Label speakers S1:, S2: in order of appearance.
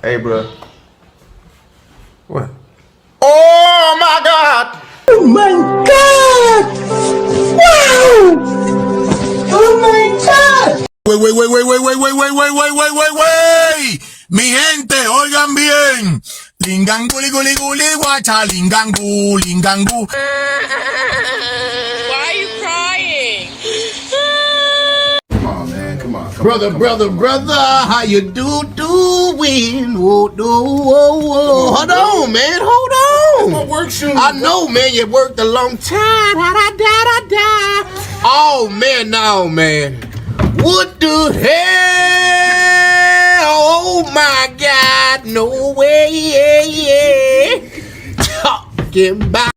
S1: Hey, bro. What? Oh my God!
S2: Oh my God! Wow! Oh my God!
S3: Wey. Mi gente, oigan bien. Lingan guli guacha, lingan gu.
S4: Why are you crying?
S1: Come on, man. Come on.
S2: Brother, how you doing? Hold on, man. Hold on.
S1: My work shoes.
S2: I know, man. You worked a long time. Oh, man, no, man. What the hell? Oh, my God. No way. Talking about.